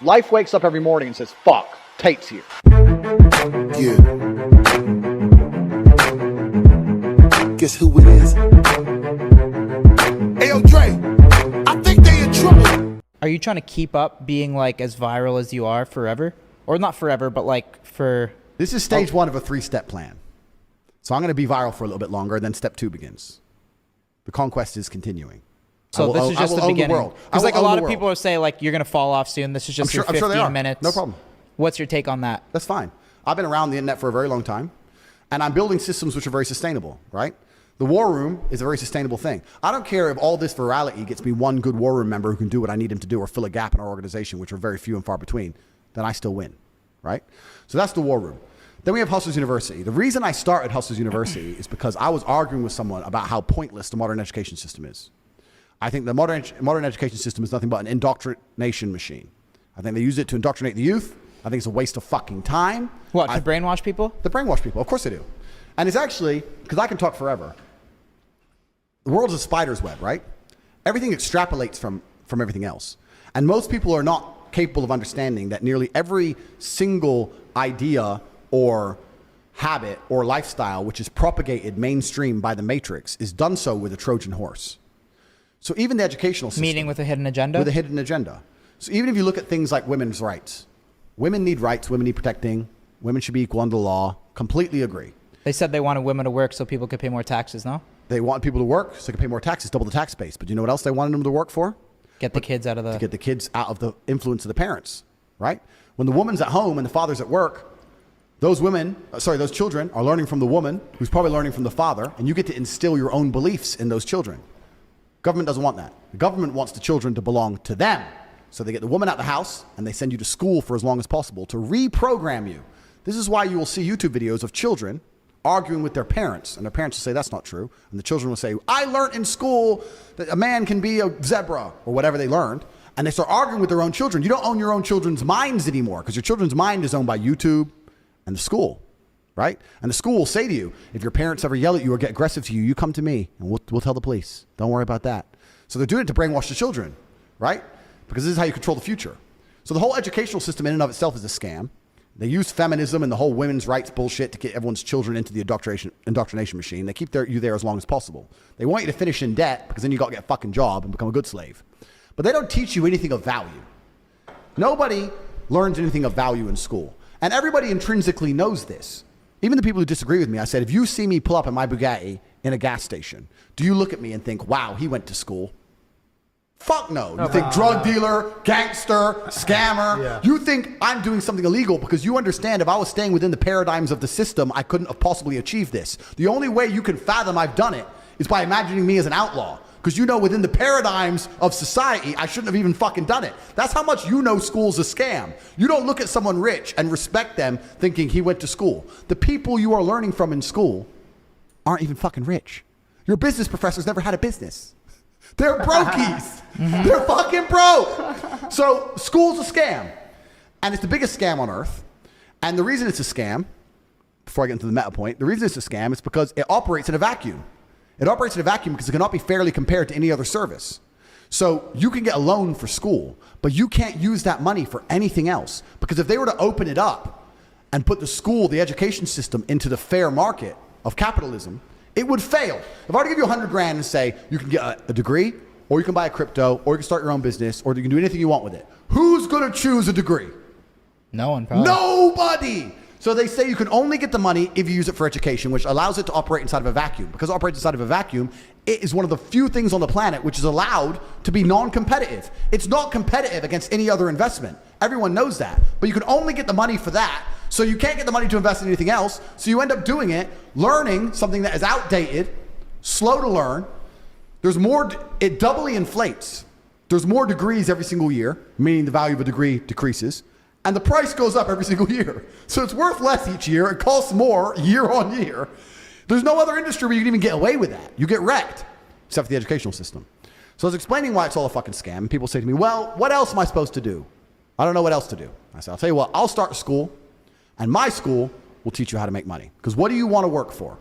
Life wakes up every morning and says, fuck, Tate's here. Yeah. Guess who it is? Hey, yo, Dre, I think they in trouble. Are you trying to keep up being like as viral as you are forever? Or not forever, but like for... This is stage one of a 3-step plan. So I'm going to be viral for a little bit longer, then step 2 begins. The conquest is continuing. So this is just the beginning. Because like a lot of people are saying like you're going to fall off soon. This is just your 15 minutes. No problem. What's your take on that? That's fine. I've been around the internet for a very long time, and I'm building systems which are very sustainable, right? The war room is a very sustainable thing. I don't care if all this virality gets me one good war room member who can do what I need him to do or fill a gap in our organization, which are very few and far between, then I still win, right? So that's the war room. Then we have Hustlers University. The reason I started Hustlers University is because I was arguing with someone about how pointless the modern education system is. I think the modern education system is nothing but an indoctrination machine. I think they use it to indoctrinate the youth. I think it's a waste of fucking time. What, to brainwash people? To brainwash people, of course they do. And it's actually, because I can talk forever, the world is a spider's web, right? Everything extrapolates from everything else. And most people are not capable of understanding that nearly every single idea or habit or lifestyle which is propagated mainstream by the Matrix is done so with a Trojan horse. So even the educational system... Meaning with a hidden agenda? With a hidden agenda. So even if you look at things like women's rights, women need rights, women need protecting, women should be equal under the law, completely agree. They said they wanted women to work so people could pay more taxes, no? They want people to work so they can pay more taxes, double the tax base. But you know what else they wanted them to work for? Get the kids out of the... To get the kids out of the influence of the parents, right? When the woman's at home and the father's at work, those children are learning from the woman who's probably learning from the father, and you get to instill your own beliefs in those children. Government doesn't want that. The government wants the children to belong to them. So they get the woman out the house and they send you to school for as long as possible to reprogram you. This is why you will see YouTube videos of children arguing with their parents, and their parents will say that's not true, and the children will say, I learned in school that a man can be a zebra, or whatever they learned, and they start arguing with their own children. You don't own your own children's minds anymore, because your children's mind is owned by YouTube and the school, right? And the school will say to you, if your parents ever yell at you or get aggressive to you, you come to me, and we'll tell the police. Don't worry about that. So they're doing it to brainwash the children, right? Because this is how you control the future. So the whole educational system in and of itself is a scam. They use feminism and the whole women's rights bullshit to get everyone's children into the indoctrination machine. They keep you there as long as possible. They want you to finish in debt because then you got to get a fucking job and become a good slave. But they don't teach you anything of value. Nobody learns anything of value in school. And everybody intrinsically knows this. Even the people who disagree with me, I said, if you see me pull up in my Bugatti in a gas station, do you look at me and think, wow, he went to school? Fuck no. You think drug dealer, gangster, scammer. Yeah. You think I'm doing something illegal because you understand if I was staying within the paradigms of the system, I couldn't have possibly achieved this. The only way you can fathom I've done it is by imagining me as an outlaw. Because you know within the paradigms of society, I shouldn't have even fucking done it. That's how much you know school's a scam. You don't look at someone rich and respect them thinking he went to school. The people you are learning from in school aren't even fucking rich. Your business professors never had a business. They're brokies. They're fucking broke. So school's a scam. And it's the biggest scam on earth. And the reason it's a scam, before I get into the meta point, the reason it's a scam is because it operates in a vacuum. It operates in a vacuum because it cannot be fairly compared to any other service. So you can get a loan for school, but you can't use that money for anything else. Because if they were to open it up and put the school, the education system, into the fair market of capitalism, it would fail. If I were to give you $100,000 and say you can get a degree, or you can buy a crypto, or you can start your own business, or you can do anything you want with it, who's going to choose a degree? No one, probably. Nobody. So they say you can only get the money if you use it for education, which allows it to operate inside of a vacuum. Because it operates inside of a vacuum, it is one of the few things on the planet which is allowed to be non-competitive. It's not competitive against any other investment. Everyone knows that. But you can only get the money for that. So you can't get the money to invest in anything else. So you end up doing it, learning something that is outdated, slow to learn. It doubly inflates. There's more degrees every single year, meaning the value of a degree decreases. And the price goes up every single year. So it's worth less each year. It costs more year on year. There's no other industry where you can even get away with that. You get wrecked, except for the educational system. So I was explaining why it's all a fucking scam. And people say to me, well, what else am I supposed to do? I don't know what else to do. I said, I'll tell you what, I'll start a school, and my school will teach you how to make money. Because what do you want to work for?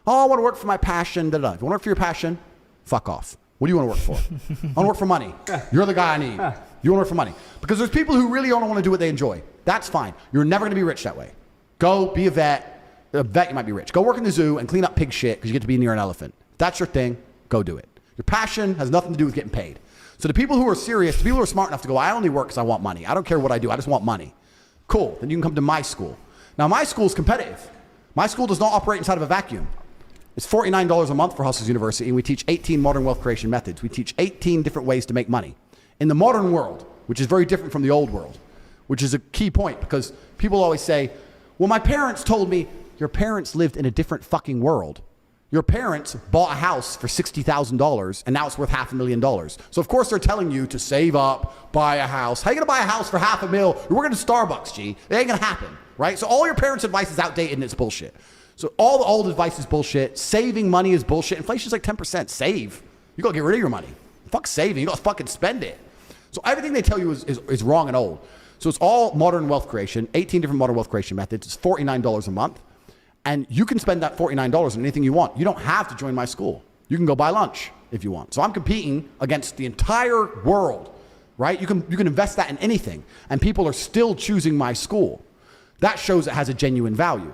Oh, I want to work for my passion. Da, da. If you want to work for your passion, fuck off. What do you want to work for? I want to work for money. You're the guy I need. You want to work for money. Because there's people who really only want to do what they enjoy. That's fine. You're never going to be rich that way. Go be a vet. A vet, you might be rich. Go work in the zoo and clean up pig shit because you get to be near an elephant. If that's your thing, go do it. Your passion has nothing to do with getting paid. So the people who are serious, the people who are smart enough to go, I only work because I want money. I don't care what I do. I just want money. Cool. Then you can come to my school. Now, my school is competitive. My school does not operate inside of a vacuum. It's $49 a month for Hustlers University, and we teach 18 modern wealth creation methods. We teach 18 different ways to make money. In the modern world, which is very different from the old world, which is a key point because people always say, well, my parents told me, your parents lived in a different fucking world. Your parents bought a house for $60,000 and now it's worth $500,000. So of course they're telling you to save up, buy a house. How are you gonna buy a house for $500,000? You're working at Starbucks, G. It ain't gonna happen, right? So all your parents' advice is outdated and it's bullshit. So all the old advice is bullshit. Saving money is bullshit. Inflation's like 10%. Save. You gotta get rid of your money. Fuck saving. You gotta fucking spend it. So everything they tell you is wrong and old. So it's all modern wealth creation, 18 different modern wealth creation methods. It's $49 a month. And you can spend that $49 on anything you want. You don't have to join my school. You can go buy lunch if you want. So I'm competing against the entire world, right? You can invest that in anything. And people are still choosing my school. That shows it has a genuine value.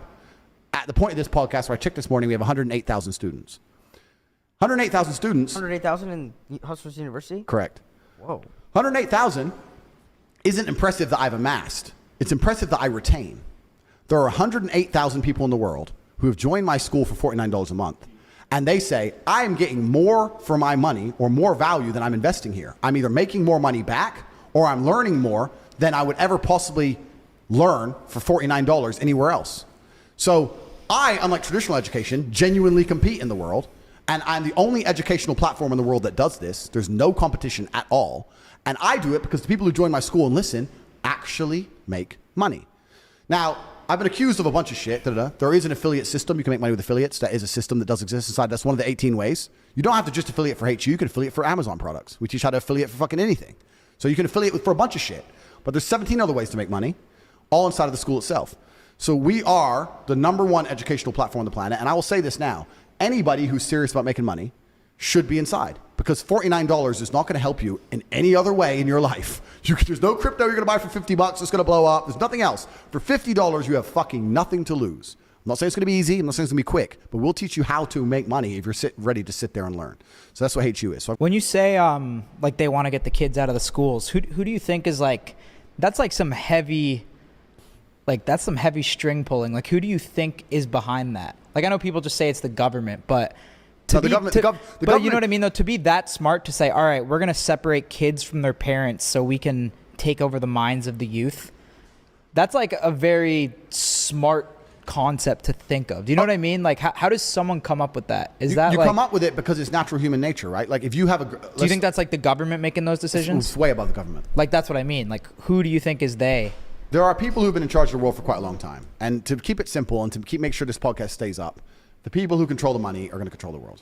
At the point of this podcast where I checked this morning, we have 108,000 students. 108,000 students. 108,000 in Hustlers University? Correct. Whoa. 108,000 isn't impressive that I've amassed. It's impressive that I retain. There are 108,000 people in the world who have joined my school for $49 a month. And they say, I am getting more for my money or more value than I'm investing here. I'm either making more money back or I'm learning more than I would ever possibly learn for $49 anywhere else. So I, unlike traditional education, genuinely compete in the world. And I'm the only educational platform in the world that does this. There's no competition at all. And I do it because the people who join my school and listen actually make money. Now, I've been accused of a bunch of shit. There is an affiliate system. You can make money with affiliates. That is a system that does exist inside. That's one of the 18 ways. You don't have to just affiliate for HU. You can affiliate for Amazon products. We teach how to affiliate for fucking anything. So you can affiliate for a bunch of shit. But there's 17 other ways to make money, all inside of the school itself. So we are the #1 educational platform on the planet. And I will say this now. Anybody who's serious about making money should be inside because $49 is not going to help you in any other way in your life. There's no crypto you're going to buy for $50 that's going to blow up. There's nothing else. For $50, you have fucking nothing to lose. I'm not saying it's going to be easy. I'm not saying it's going to be quick, but we'll teach you how to make money if you're ready to sit there and learn. So that's what HU is. So when you say like they want to get the kids out of the schools, who do you think is like, that's like some heavy, like that's some heavy string pulling. Like who do you think is behind that? Like I know people just say it's the government, but you know what I mean though, to be that smart to say, all right, we're going to separate kids from their parents so we can take over the minds of the youth. That's like a very smart concept to think of. Do you know what I mean? Like how does someone come up with that? Is that you like, come up with it because it's natural human nature, right? Like if you have do you think that's like the government making those decisions? It's way above the government. Like that's what I mean. Like who do you think is they? There are people who've been in charge of the world for quite a long time. And to keep it simple and to make sure this podcast stays up, the people who control the money are going to control the world.